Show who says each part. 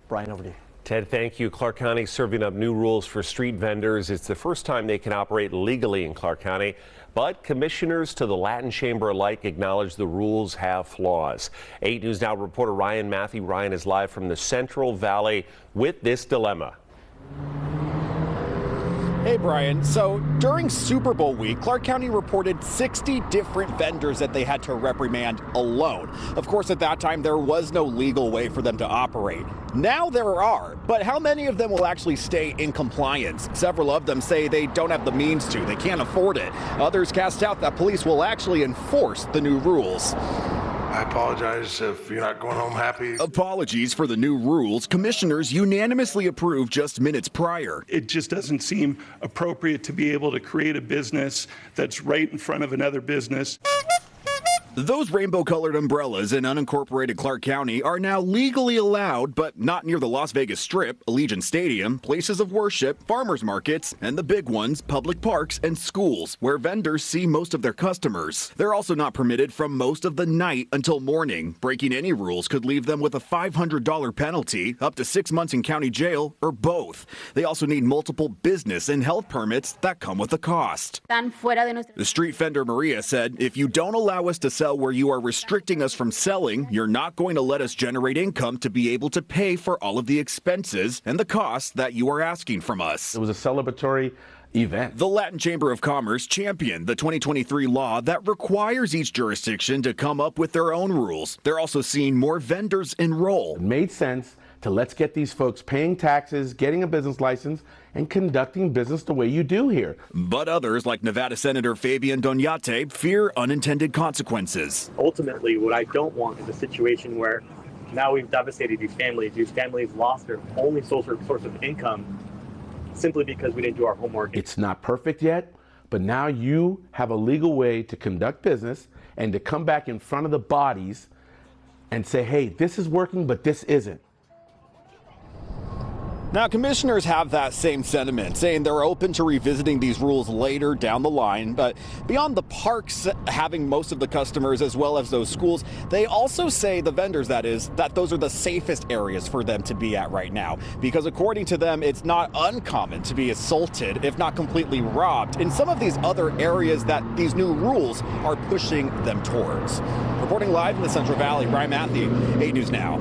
Speaker 1: Brian, over to you.
Speaker 2: Ted, thank you. Clark County serving up new rules for street vendors. It's the first time they can operate legally in Clark County, but commissioners to the Latin Chamber alike acknowledge the rules have flaws. 8 News Now reporter Ryan Matthew. Ryan is live from the Central Valley with this dilemma.
Speaker 3: Hey, Brian. So during Super Bowl week, Clark County reported 60 different vendors that they had to reprimand alone. Of course, at that time, there was no legal way for them to operate. Now there are, but how many of them will actually stay in compliance? Several of them say they don't have the means to, they can't afford it. Others cast out that police will actually enforce the new rules.
Speaker 4: I apologize if you're not going home happy.
Speaker 3: Apologies for the new rules. Commissioners unanimously approved just minutes prior.
Speaker 5: It just doesn't seem appropriate to be able to create a business that's right in front of another business.
Speaker 3: Those rainbow-colored umbrellas in unincorporated Clark County are now legally allowed, but not near the Las Vegas Strip, Allegiant Stadium, places of worship, farmers markets, and the big ones, public parks and schools, where vendors see most of their customers. They're also not permitted from most of the night until morning. Breaking any rules could leave them with a $500 penalty, up to 6 months in county jail, or both. They also need multiple business and health permits that come with a cost. The street vendor Maria said, if you don't allow us to sell where you are restricting us from selling, you're not going to let us generate income to be able to pay for all of the expenses and the costs that you are asking from us.
Speaker 6: It was a celebratory event.
Speaker 3: The Latin Chamber of Commerce championed the 2023 law that requires each jurisdiction to come up with their own rules. They're also seeing more vendors enroll.
Speaker 6: It made sense to let's get these folks paying taxes, getting a business license, and conducting business the way you do here.
Speaker 3: But others, like Nevada Senator Fabian Doñate, fear unintended consequences.
Speaker 7: Ultimately, what I don't want is a situation where now we've devastated these families. These families lost their only source of income simply because we didn't do our homework.
Speaker 6: It's not perfect yet, but now you have a legal way to conduct business and to come back in front of the bodies and say, hey, this is working, but this isn't.
Speaker 3: Now, commissioners have that same sentiment, saying they're open to revisiting these rules later down the line. But beyond the parks having most of the customers as well as those schools, they also say, the vendors that is, that those are the safest areas for them to be at right now. Because according to them, it's not uncommon to be assaulted, if not completely robbed, in some of these other areas that these new rules are pushing them towards. Reporting live in the Central Valley, Brian Matthew, 8 News Now.